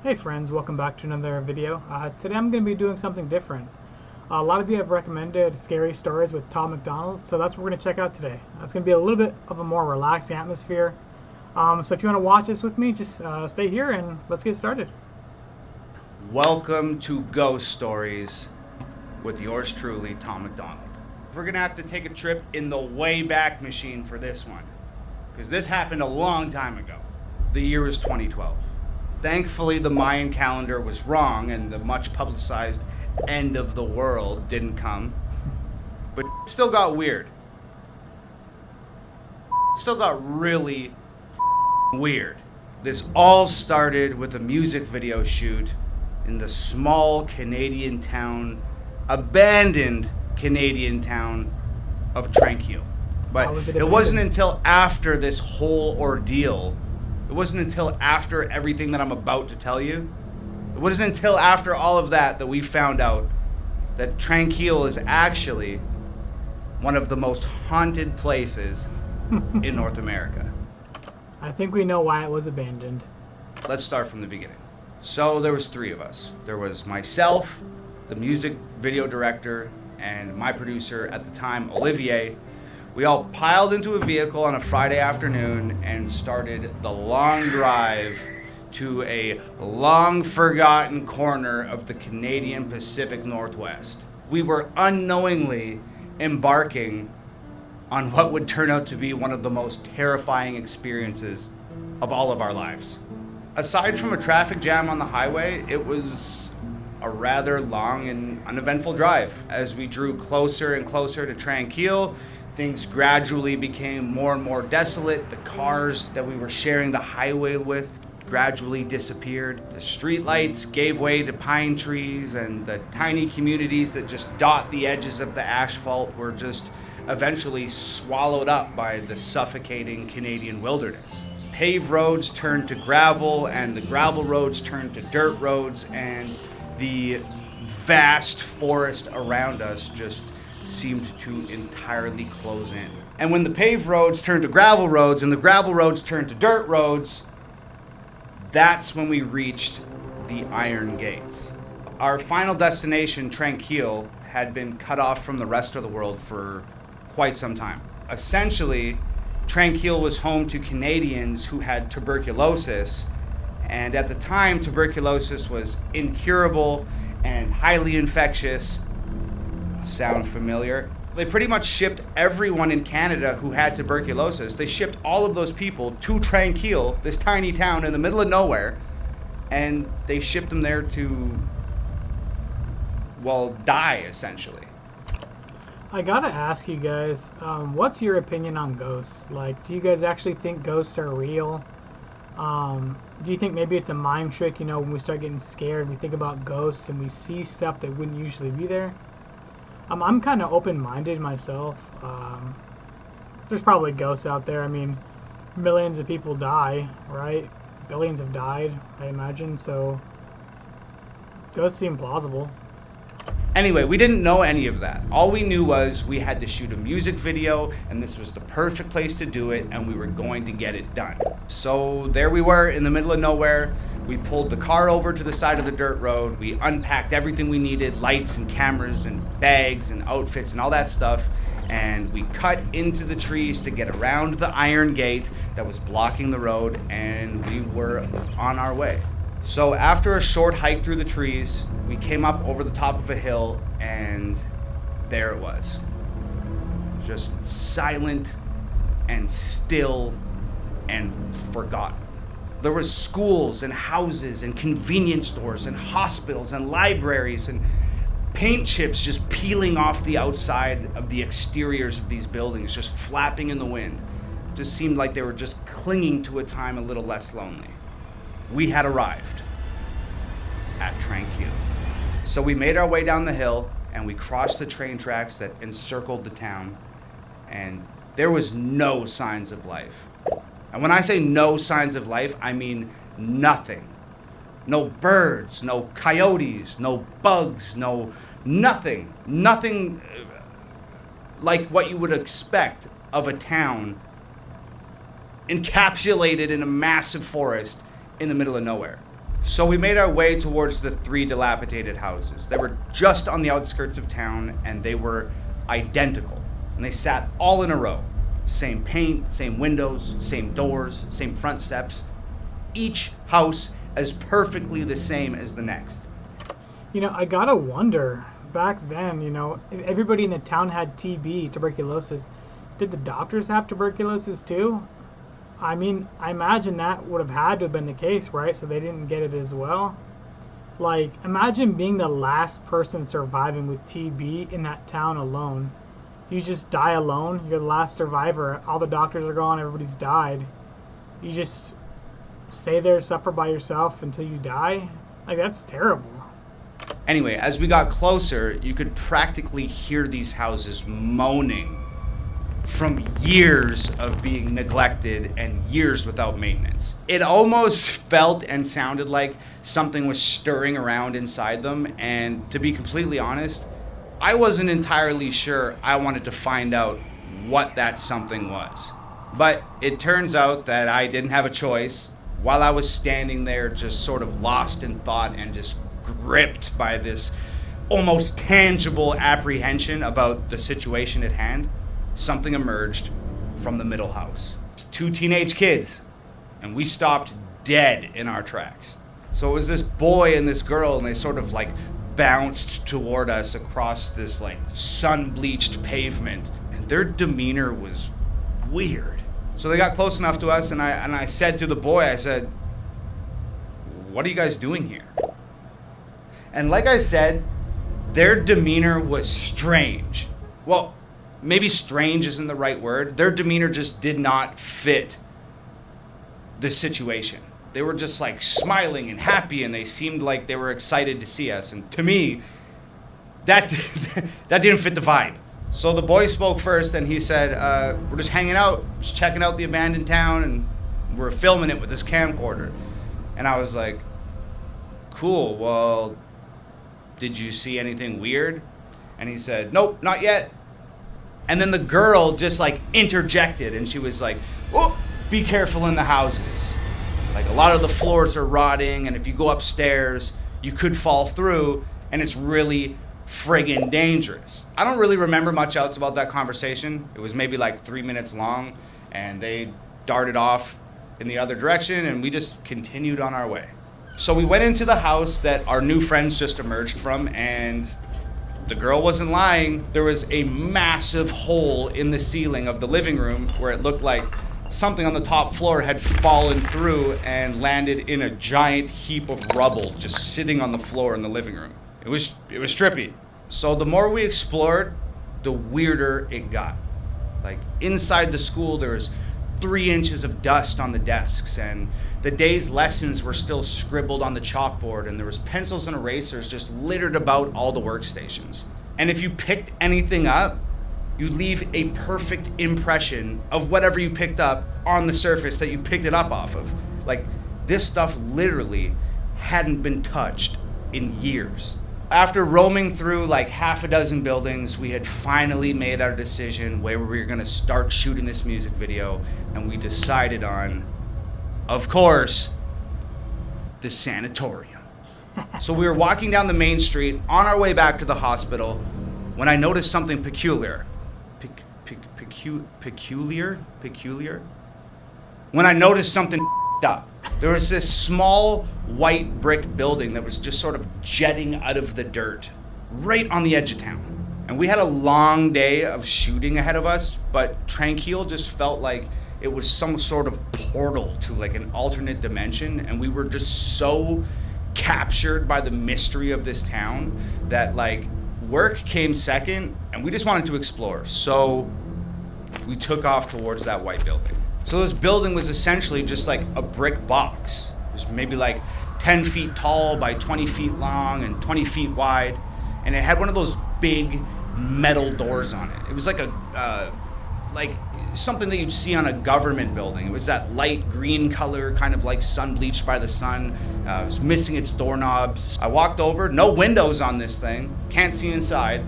Hey friends, welcome back to another video. Today I'm going to be doing something different. A lot of you have recommended scary stories with Tom MacDonald, so that's what we're going to check out today. It's going to be a little bit of a more relaxing atmosphere. So if you want to watch this with me, just stay here and let's get started. Welcome to Ghost Stories with yours truly, Tom MacDonald. We're going to have to take a trip in the Wayback Machine for this one, because this happened a long time ago. The year was 2012. Thankfully, the Mayan calendar was wrong and the much publicized end of the world didn't come. But it still got weird. It still got really weird. This all started with a music video shoot in the small Canadian town, abandoned Canadian town of Tranquil. But it wasn't until after this whole ordeal, it wasn't until after everything that I'm about to tell you, it wasn't until after all of that that we found out that Tranquil is actually one of the most haunted places in North America. I think we know why it was abandoned. Let's start from the beginning. So there was three of us. There was myself, the music video director, and my producer at the time, Olivier. We all piled into a vehicle on a Friday afternoon and started the long drive to a long forgotten corner of the Canadian Pacific Northwest. We were unknowingly embarking on what would turn out to be one of the most terrifying experiences of all of our lives. Aside from a traffic jam on the highway, it was a rather long and uneventful drive. As we drew closer and closer to Tranquil, things gradually became more and more desolate. The cars that we were sharing the highway with gradually disappeared. The streetlights gave way to pine trees, and the tiny communities that just dot the edges of the asphalt were just eventually swallowed up by the suffocating Canadian wilderness. Paved roads turned to gravel, and the gravel roads turned to dirt roads, and the vast forest around us just seemed to entirely close in. And when the paved roads turned to gravel roads and the gravel roads turned to dirt roads, that's when we reached the Iron Gates. Our final destination, Tranquil, had been cut off from the rest of the world for quite some time. Essentially, Tranquil was home to Canadians who had tuberculosis, and at the time, tuberculosis was incurable and highly infectious. Sound familiar? They pretty much shipped everyone in Canada who had tuberculosis. They shipped all of those people to Tranquil, this tiny town in the middle of nowhere, and they shipped them there to, well, die, essentially. I gotta ask you guys, what's your opinion on ghosts? Like, do you guys actually think ghosts are real? Do you think maybe it's a mind trick, when we start getting scared, we think about ghosts and we see stuff that wouldn't usually be there? I'm kind of open-minded myself. There's probably ghosts out there. I mean, millions of people die, right? Billions have died, I imagine, so ghosts seem plausible. Anyway, we didn't know any of that. All we knew was we had to shoot a music video, and this was the perfect place to do it, and we were going to get it done. So there we were in the middle of nowhere. We pulled the car over to the side of the dirt road. We unpacked everything we needed, lights and cameras and bags and outfits and all that stuff. And we cut into the trees to get around the iron gate that was blocking the road, and we were on our way. So after a short hike through the trees, we came up over the top of a hill, and there it was. Just silent and still and forgotten. There was schools and houses and convenience stores and hospitals and libraries and paint chips just peeling off the outside of the exteriors of these buildings, just flapping in the wind. It just seemed like they were just clinging to a time a little less lonely. We had arrived at Tranquil. So we made our way down the hill and we crossed the train tracks that encircled the town, and there was no signs of life. And when I say no signs of life, I mean nothing. No birds, no coyotes, no bugs, nothing. Nothing like what you would expect of a town encapsulated in a massive forest in the middle of nowhere. So we made our way towards the 3 dilapidated houses. They were just on the outskirts of town, and they were identical. And they sat all in a row. Same paint, same windows, same doors, same front steps. Each house as perfectly the same as the next. I gotta wonder, back then, if everybody in the town had TB, tuberculosis, did the doctors have tuberculosis too? I mean, I imagine that would have had to have been the case, right? So they didn't get it as well. Like, imagine being the last person surviving with TB in that town alone. You just die alone. You're the last survivor. All the doctors are gone. Everybody's died. You just stay there, suffer by yourself until you die. Like, that's terrible. Anyway, as we got closer, you could practically hear these houses moaning from years of being neglected and years without maintenance. It almost felt and sounded like something was stirring around inside them, and to be completely honest, I wasn't entirely sure I wanted to find out what that something was. But it turns out that I didn't have a choice. While I was standing there just sort of lost in thought and just gripped by this almost tangible apprehension about the situation at hand, something emerged from the middle house. 2 teenage kids, and we stopped dead in our tracks. So it was this boy and this girl, and they sort of like bounced toward us across this like sun-bleached pavement, and their demeanor was weird. So they got close enough to us, and I said to the boy, I said, "What are you guys doing here?" And like I said, their demeanor was strange. Well, maybe strange isn't the right word. Their demeanor just did not fit the situation. They were just like smiling and happy, and they seemed like they were excited to see us. And to me, that didn't fit the vibe. So the boy spoke first, and he said, "We're just hanging out, just checking out the abandoned town, and we're filming it with this camcorder." And I was like, "Cool, well, did you see anything weird?" And he said, "Nope, not yet." And then the girl just like interjected, and she was like, "Oh, be careful in the houses. Like, a lot of the floors are rotting, and if you go upstairs, you could fall through, and it's really friggin' dangerous." I don't really remember much else about that conversation. It was maybe like 3 minutes long, and they darted off in the other direction, and we just continued on our way. So we went into the house that our new friends just emerged from, and the girl wasn't lying. There was a massive hole in the ceiling of the living room where it looked like something on the top floor had fallen through and landed in a giant heap of rubble just sitting on the floor in the living room. It was trippy. So the more we explored, the weirder it got. Like, inside the school, there was 3 inches of dust on the desks, and the day's lessons were still scribbled on the chalkboard, and there was pencils and erasers just littered about all the workstations. And if you picked anything up, you leave a perfect impression of whatever you picked up on the surface that you picked it up off of. Like, this stuff literally hadn't been touched in years. After roaming through like half a dozen buildings, we had finally made our decision where we were gonna start shooting this music video, and we decided on, of course, the sanatorium. So we were walking down the main street on our way back to the hospital when I noticed something peculiar. Peculiar? When I noticed something up. There was this small white brick building that was just sort of jetting out of the dirt right on the edge of town. And we had a long day of shooting ahead of us, but Tranquil just felt like it was some sort of portal to like an alternate dimension, and we were just so captured by the mystery of this town that like work came second, and we just wanted to explore. So we took off towards that white building. So this building was essentially just like a brick box. It was maybe like 10 feet tall by 20 feet long and 20 feet wide. And it had one of those big metal doors on it. It was like like something that you'd see on a government building. It was that light green color, kind of like sun bleached by the sun. It was missing its doorknobs. I walked over, no windows on this thing, can't see inside.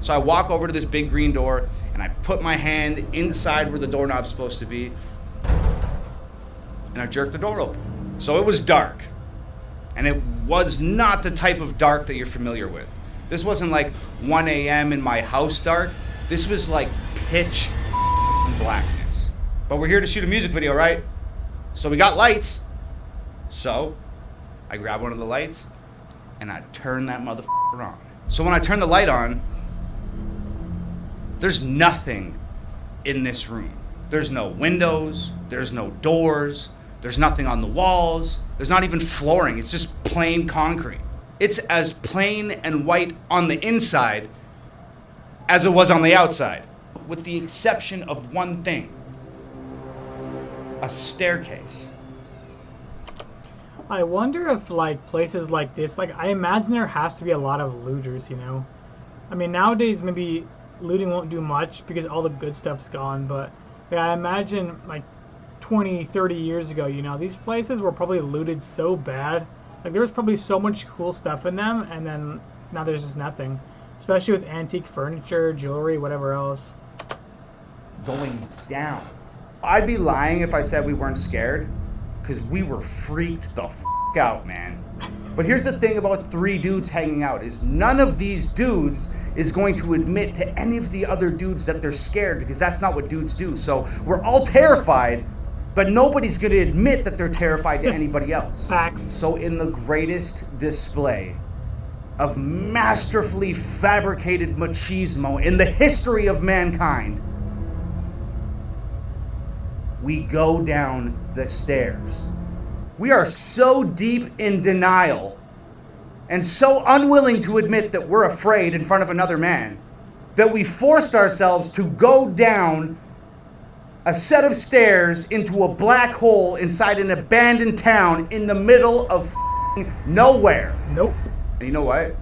So I walk over to this big green door, and I put my hand inside where the doorknob's supposed to be, and I jerked the door open. So it was dark. And it was not the type of dark that you're familiar with. This wasn't like 1 a.m. in my house dark. This was like pitch blackness. But we're here to shoot a music video, right? So we got lights. So I grab one of the lights and I turn that motherfucker on. So when I turn the light on, there's nothing in this room. There's no windows, there's no doors, there's nothing on the walls, there's not even flooring, it's just plain concrete. It's as plain and white on the inside as it was on the outside, with the exception of one thing: a staircase. I wonder if like places like this, like I imagine there has to be a lot of looters, you know? I mean, nowadays maybe looting won't do much because all the good stuff's gone, but yeah, I imagine like 20, 30 years ago, you know, these places were probably looted so bad. Like there was probably so much cool stuff in them, and then now there's just nothing. Especially with antique furniture, jewelry, whatever else. Going down. I'd be lying if I said we weren't scared, because we were freaked the f*** out, man. But here's the thing about 3 dudes hanging out, is none of these dudes is going to admit to any of the other dudes that they're scared, because that's not what dudes do. So we're all terrified, but nobody's going to admit that they're terrified to anybody else. Facts. So in the greatest display of masterfully fabricated machismo in the history of mankind, we go down the stairs. We are so deep in denial and so unwilling to admit that we're afraid in front of another man that we forced ourselves to go down a set of stairs into a black hole inside an abandoned town in the middle of nowhere. Nope. And you know what?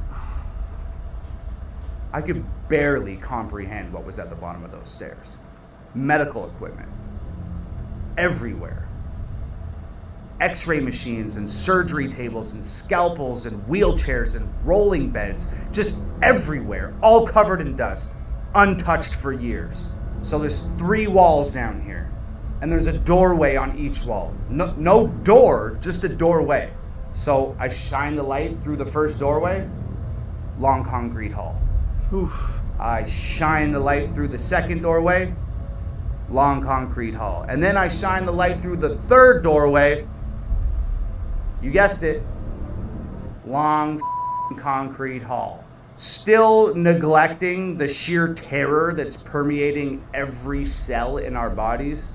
I could barely comprehend what was at the bottom of those stairs. Medical equipment everywhere. X-ray machines and surgery tables and scalpels and wheelchairs and rolling beds, just everywhere, all covered in dust, untouched for years. So there's 3 walls down here, and there's a doorway on each wall. No door, just a doorway. So I shine the light through the first doorway, long concrete hall. Oof. I shine the light through the second doorway, long concrete hall. And then I shine the light through the third doorway, you guessed it, long concrete hall. Still neglecting the sheer terror that's permeating every cell in our bodies,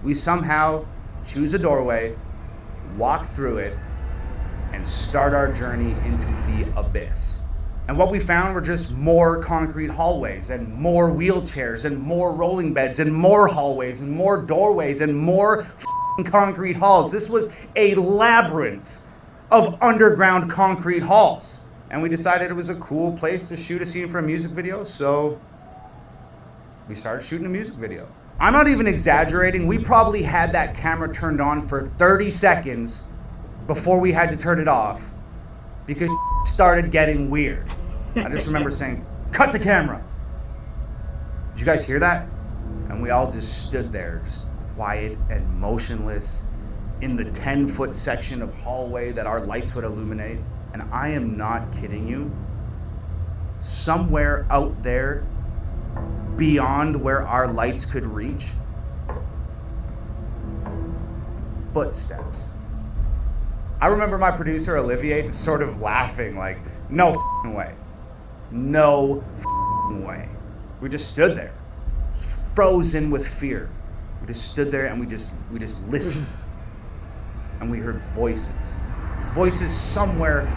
we somehow choose a doorway, walk through it, and start our journey into the abyss. And what we found were just more concrete hallways and more wheelchairs and more rolling beds and more hallways and more doorways and more concrete halls. This was a labyrinth of underground concrete halls. And we decided it was a cool place to shoot a scene for a music video, so we started shooting a music video. I'm not even exaggerating. We probably had that camera turned on for 30 seconds before we had to turn it off because it started getting weird. I just remember saying, "Cut the camera." Did you guys hear that? And we all just stood there, just quiet and motionless in the 10-foot section of hallway that our lights would illuminate. And I am not kidding you. Somewhere out there, beyond where our lights could reach, footsteps. I remember my producer, Olivier, just sort of laughing like, "No f***ing way. No f***ing way." We just stood there, frozen with fear. We just stood there and we just listened. And we heard voices. Voices somewhere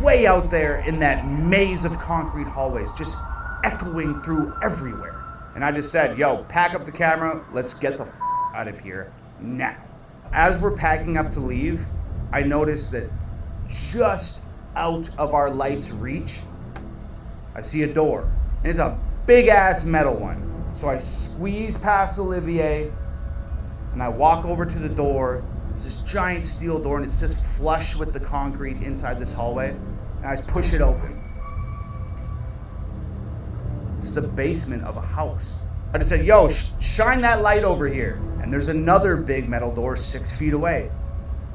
way out there in that maze of concrete hallways, just echoing through everywhere. And I just said, "Yo, pack up the camera. Let's get the f*** out of here now." As we're packing up to leave, I noticed that just out of our light's reach, I see a door. And it's a big ass metal one. So I squeeze past Olivier and I walk over to the door. It's this giant steel door and it's just flush with the concrete inside this hallway. And I just push it open. It's the basement of a house. I just said, "Yo, shine that light over here." And there's another big metal door 6 feet away.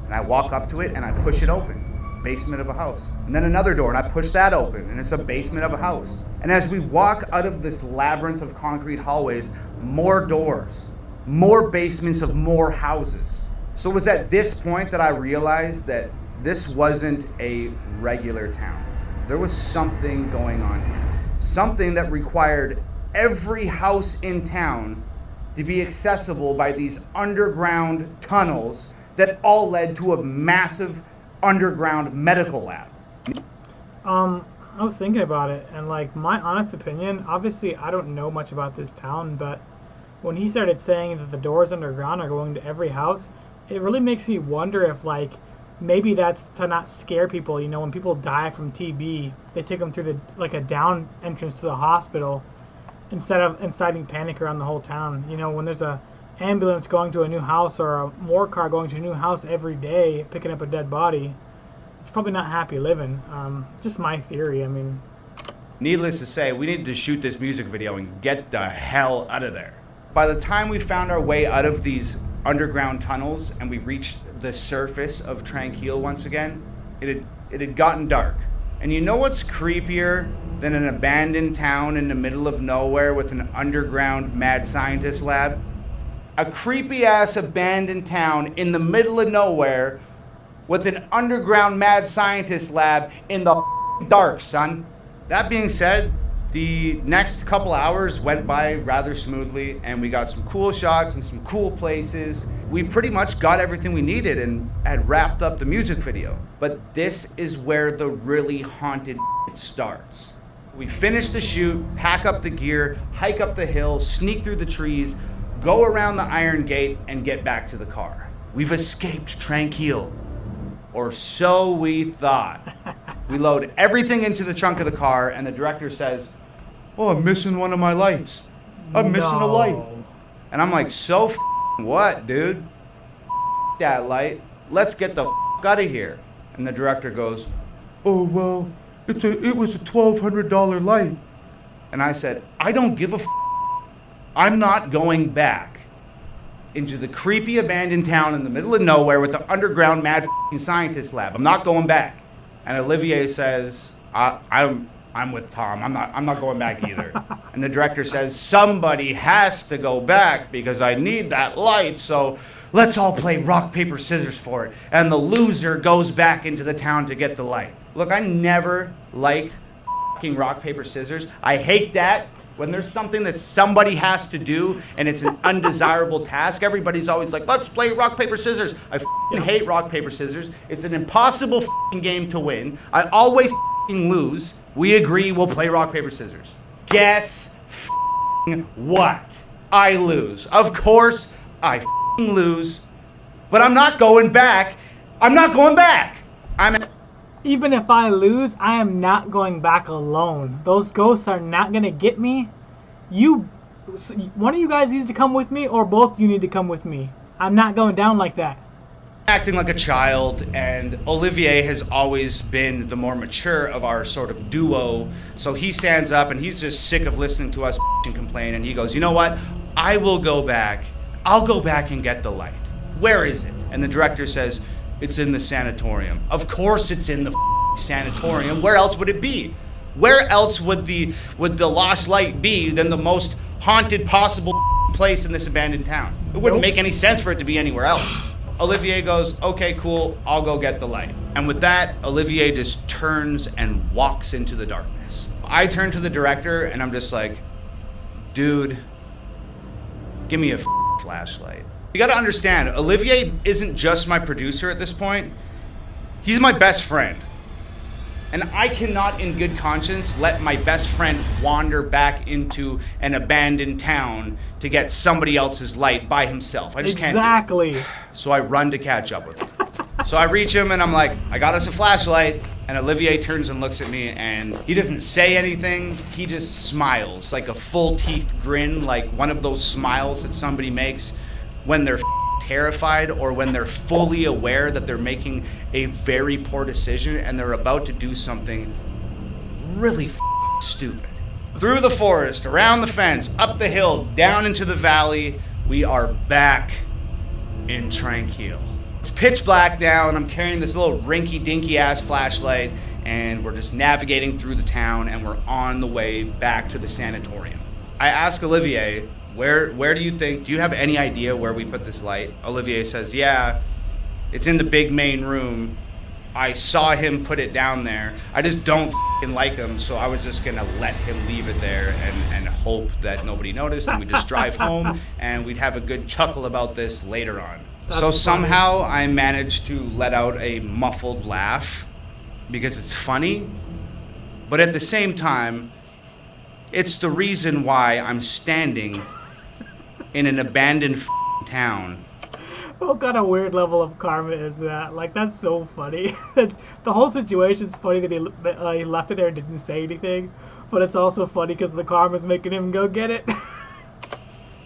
And I walk up to it and I push it open. basement of a house. And then another door, and I push that open, and it's a basement of a house. And as we walk out of this labyrinth of concrete hallways, more doors, more basements of more houses. So it was at this point that I realized that this wasn't a regular town. There was something going on here. Something that required every house in town to be accessible by these underground tunnels that all led to a massive underground medical lab. I was thinking about it, and like, my honest opinion, obviously I don't know much about this town, but when he started saying that the doors underground are going to every house, it really makes me wonder if, like, maybe that's to not scare people. You know, when people die from TB, they take them through a down entrance to the hospital instead of inciting panic around the whole town. You know, when there's a ambulance going to a new house or a morgue car going to a new house every day picking up a dead body, it's probably not happy living. Just my theory. I mean, needless to say, we needed to shoot this music video and get the hell out of there. By the time we found our way out of these underground tunnels and we reached the surface of Tranquil once again, it had gotten dark. And you know what's creepier than an abandoned town in the middle of nowhere with an underground mad scientist lab? A creepy ass abandoned town in the middle of nowhere with an underground mad scientist lab in the dark, son. That being said, the next couple hours went by rather smoothly, and we got some cool shots and some cool places. We pretty much got everything we needed and had wrapped up the music video. But this is where the really haunted starts. We finish the shoot, pack up the gear, hike up the hill, sneak through the trees, go around the iron gate, and get back to the car. We've escaped Tranquil. Or so we thought. We load everything into the trunk of the car, and the director says, "Oh, I'm missing one of my lights. I'm missing a light." And I'm like, "So what, dude? That light. Let's get the out of here." And the director goes, "Oh, well, it was a $1,200 light." And I said, "I don't give a I'm not going back into the creepy abandoned town in the middle of nowhere with the underground mad scientist lab. I'm not going back." And Olivier says, I'm with Tom. I'm not going back either." And the director says, "Somebody has to go back because I need that light, so let's all play rock, paper, scissors for it. And the loser goes back into the town to get the light." Look, I never liked rock, paper, scissors. I hate that. When there's something that somebody has to do and it's an undesirable task, everybody's always like, "Let's play rock, paper, scissors." I hate rock, paper, scissors. It's an impossible game to win. I always lose. We agree we'll play rock, paper, scissors. Guess what? I lose. Of course I lose. But I'm not going back. I'm not going back. even if I lose, I am not going back alone. Those ghosts are not going to get me. One of you guys needs to come with me, or both of you need to come with me. I'm not going down like that. Acting like a child, and Olivier has always been the more mature of our sort of duo. So he stands up and he's just sick of listening to us and complain, and he goes, "You know what? I will go back. I'll go back and get the light. Where is it?" And the director says, "It's in the sanatorium." Of course it's in the sanatorium. Where else would it be? Where else would the lost light be than the most haunted possible place in this abandoned town? It wouldn't make any sense for it to be anywhere else. Olivier goes, "Okay, cool, I'll go get the light." And with that, Olivier just turns and walks into the darkness. I turn to the director and I'm just like, "Dude, give me a flashlight." You gotta understand, Olivier isn't just my producer at this point. He's my best friend. And I cannot in good conscience let my best friend wander back into an abandoned town to get somebody else's light by himself. I just can't do it. Exactly. So I run to catch up with him. So I reach him and I'm like, "I got us a flashlight." And Olivier turns and looks at me and he doesn't say anything. He just smiles, like a full teeth grin, like one of those smiles that somebody makes when they're terrified or when they're fully aware that they're making a very poor decision and they're about to do something really stupid. Through the forest, around the fence, up the hill, down into the valley, we are back in Tranquil. pitch black now, and I'm carrying this little rinky-dinky ass flashlight, and we're just navigating through the town, and we're on the way back to the sanatorium. I ask Olivier, where do you think, do you have any idea where we put this light? Olivier says, yeah, it's in the big main room. I saw him put it down there. I just don't like him, so I was just gonna let him leave it there and hope that nobody noticed, and we just drive home, and we'd have a good chuckle about this later on. That's so funny. somehow I managed to let out a muffled laugh because it's funny, but at the same time, it's the reason why I'm standing in an abandoned town. What kind of weird level of karma is that? Like, that's so funny. The whole situation's funny that he left it there and didn't say anything, but it's also funny because the karma's making him go get it.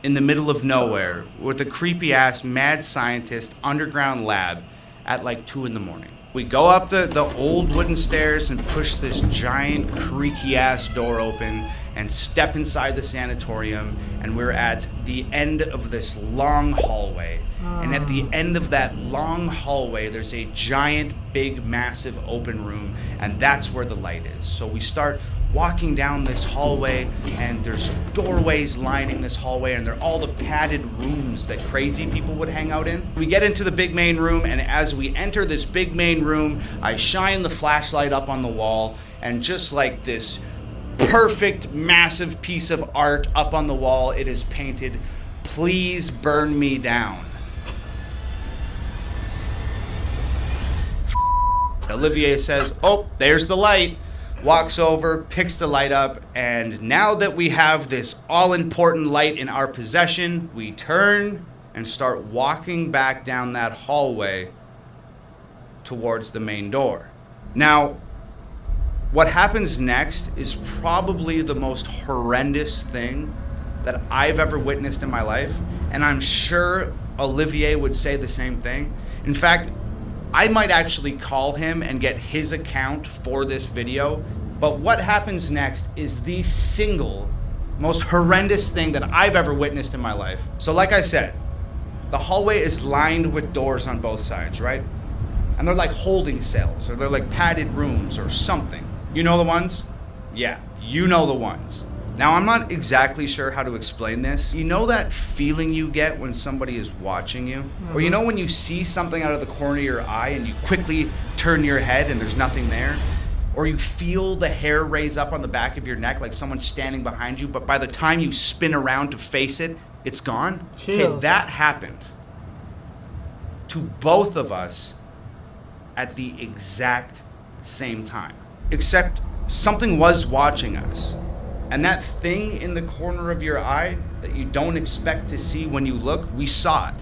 In the middle of nowhere with a creepy ass mad scientist underground lab at like 2 a.m. We go up the old wooden stairs and push this giant creaky ass door open and step inside the sanatorium, and we're at the end of this long hallway. And at the end of that long hallway, there's a giant, big, massive open room, and that's where the light is. So we start walking down this hallway, and there's doorways lining this hallway, and they're all the padded rooms that crazy people would hang out in. We get into the big main room, and as we enter this big main room, I shine the flashlight up on the wall, and just like this perfect, massive piece of art up on the wall, it is painted, "Please burn me down." Olivier says, "Oh, there's the light." Walks over, picks the light up, and now that we have this all-important light in our possession, we turn and start walking back down that hallway towards the main door. Now, what happens next is probably the most horrendous thing that I've ever witnessed in my life, and I'm sure Olivier would say the same thing. In fact, I might actually call him and get his account for this video, but what happens next is the single most horrendous thing that I've ever witnessed in my life. So like I said, the hallway is lined with doors on both sides, right? And they're like holding cells, or they're like padded rooms or something. You know the ones? Yeah, you know the ones. Now, I'm not exactly sure how to explain this. You know that feeling you get when somebody is watching you? Mm-hmm. Or you know when you see something out of the corner of your eye and you quickly turn your head and there's nothing there? Or you feel the hair raise up on the back of your neck like someone's standing behind you, but by the time you spin around to face it, it's gone? Chills. Okay, that happened to both of us at the exact same time. Except something was watching us. And that thing in the corner of your eye that you don't expect to see when you look, we saw it.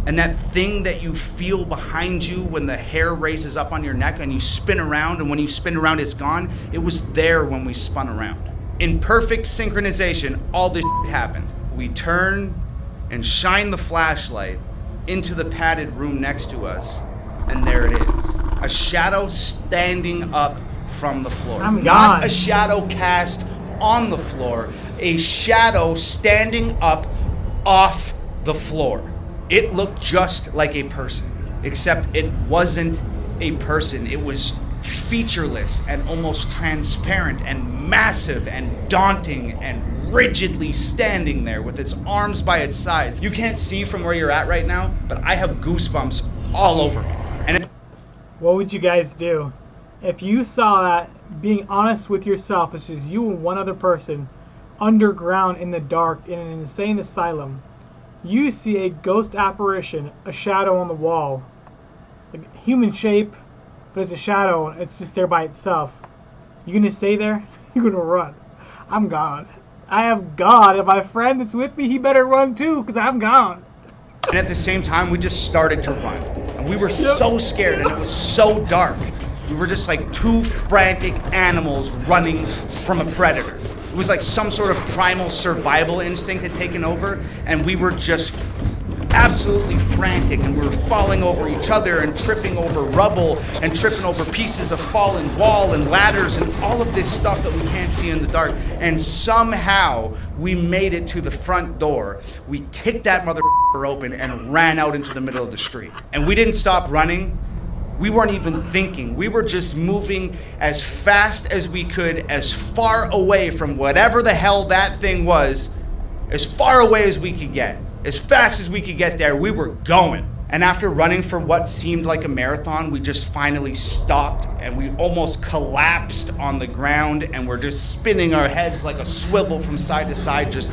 And that thing that you feel behind you when the hair raises up on your neck and you spin around, and when you spin around it's gone, it was there when we spun around. In perfect synchronization, all this happened. We turn and shine the flashlight into the padded room next to us, and there it is. A shadow standing up from the floor. I'm Not gone. a shadow cast on the floor, a shadow standing up off the floor. It looked just like a person, except it wasn't a person. It was featureless and almost transparent and massive and daunting and rigidly standing there with its arms by its sides. You can't see from where you're at right now, but I have goosebumps all over me. And What would you guys do? If you saw that, being honest with yourself, it's just you and one other person underground in the dark in an insane asylum. You see a ghost apparition, a shadow on the wall, like human shape, but it's a shadow. It's just there by itself. You gonna stay there? You're gonna run. I'm gone. I am gone. And my friend that's with me, he better run too, because I'm gone. And at the same time, we just started to run. And we were so scared, and it was so dark. We were just like two frantic animals running from a predator. It was like some sort of primal survival instinct had taken over, and we were just absolutely frantic, and we were falling over each other and tripping over rubble and tripping over pieces of fallen wall and ladders and all of this stuff that we can't see in the dark. And somehow we made it to the front door. We kicked that motherfucker open and ran out into the middle of the street. And we didn't stop running. We weren't even thinking. We were just moving as fast as we could, as far away from whatever the hell that thing was, as far away as we could get. As fast as we could get there, we were going. And after running for what seemed like a marathon, we just finally stopped and we almost collapsed on the ground, and we're just spinning our heads like a swivel from side to side, just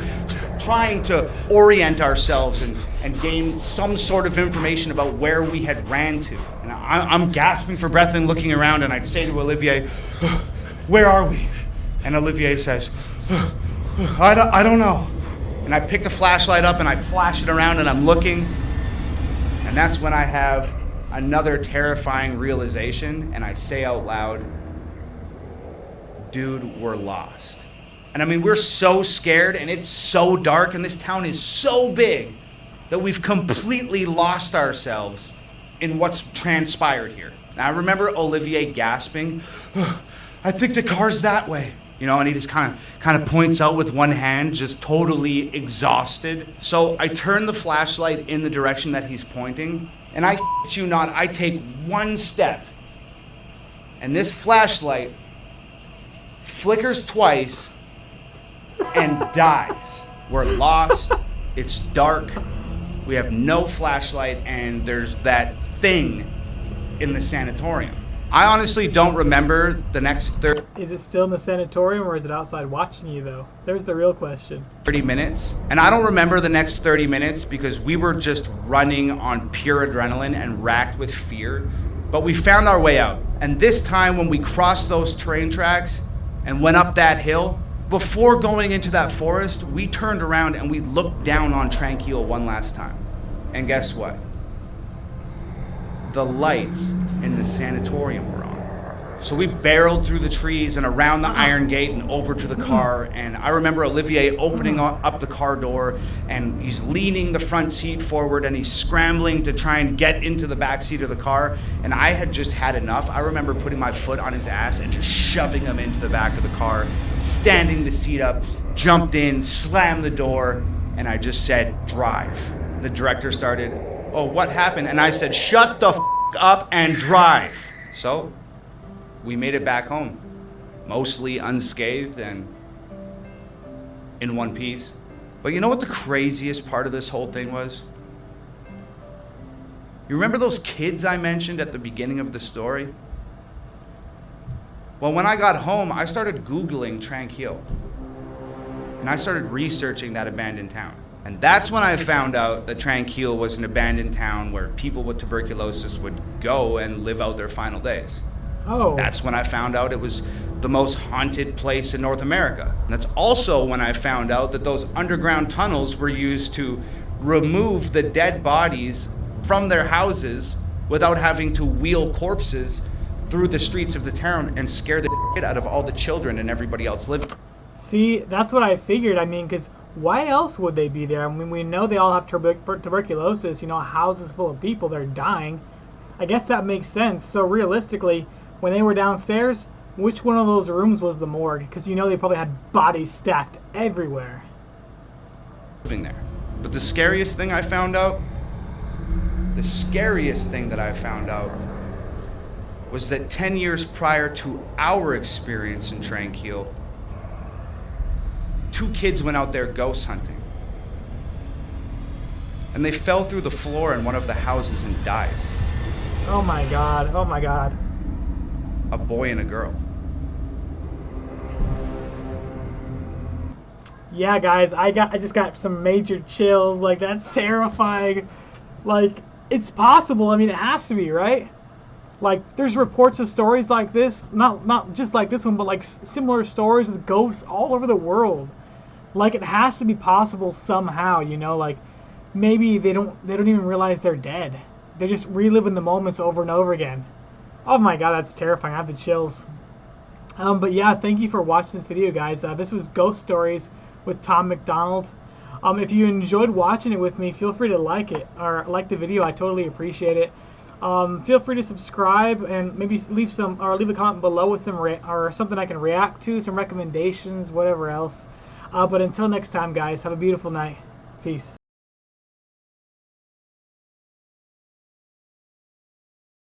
trying to orient ourselves and gain some sort of information about where we had ran to. And I'm gasping for breath and looking around, and I'd say to Olivier, "Where are we?" And Olivier says, I don't know. And I picked a flashlight up and I flash it around and I'm looking. And that's when I have another terrifying realization, and I say out loud, "Dude, we're lost." And I mean, we're so scared, and it's so dark, and this town is so big that we've completely lost ourselves in what's transpired here. Now I remember Olivier gasping, "I think the car's that way." You know, and he just kind of points out with one hand, just totally exhausted. So I turn the flashlight in the direction that he's pointing, and I shit you not, I take one step, and this flashlight flickers twice and dies. We're lost, it's dark, we have no flashlight, and there's that thing in the sanatorium. I honestly don't remember the next Is it still in the sanatorium, or is it outside watching you, though? There's the real question. 30 minutes. And I don't remember the next 30 minutes because we were just running on pure adrenaline and racked with fear. But we found our way out. And this time when we crossed those train tracks and went up that hill, before going into that forest, we turned around and we looked down on Tranquille one last time. And guess what? The lights in the sanatorium were on. So we barreled through the trees and around the iron gate and over to the car. And I remember Olivier opening up the car door, and he's leaning the front seat forward and he's scrambling to try and get into the back seat of the car. And I had just had enough. I remember putting my foot on his ass and just shoving him into the back of the car, standing the seat up, jumped in, slammed the door, and I just said, "Drive." The director started, "Oh, what happened?" And I said, "Shut the up and drive." So we made it back home, mostly unscathed and in one piece. But you know what the craziest part of this whole thing was? You remember those kids I mentioned at the beginning of the story? Well, when I got home, I started Googling Tranquille, and I started researching that abandoned town. And that's when I found out that Tranquille was an abandoned town where people with tuberculosis would go and live out their final days. Oh. That's when I found out it was the most haunted place in North America. And that's also when I found out that those underground tunnels were used to remove the dead bodies from their houses without having to wheel corpses through the streets of the town and scare the shit out of all the children and everybody else living. See, that's what I figured. I mean, because why else would they be there? I mean, we know they all have tuberculosis, you know, houses full of people, they're dying. I guess that makes sense. So realistically, when they were downstairs, which one of those rooms was the morgue? Because you know they probably had bodies stacked everywhere. Living there. But the scariest thing that I found out was that 10 years prior to our experience in Tranquille, 2 kids went out there ghost hunting. And they fell through the floor in one of the houses and died. Oh my god, oh my god. A boy and a girl. Yeah, guys, I just got some major chills. Like, that's terrifying. Like, it's possible. I mean, it has to be, right? Like, there's reports of stories like this, not just like this one, but like similar stories with ghosts all over the world. Like, it has to be possible somehow, you know, like maybe they don't even realize they're dead. They're just reliving the moments over and over again. Oh my god, that's terrifying. I have the chills. But yeah, thank you for watching this video, guys. This was Ghost Stories with Tom MacDonald. If you enjoyed watching it with me, feel free to like it or like the video. I totally appreciate it. Feel free to subscribe and maybe leave a comment below with or something I can react to, some recommendations, whatever else. But until next time, guys, have a beautiful night. Peace.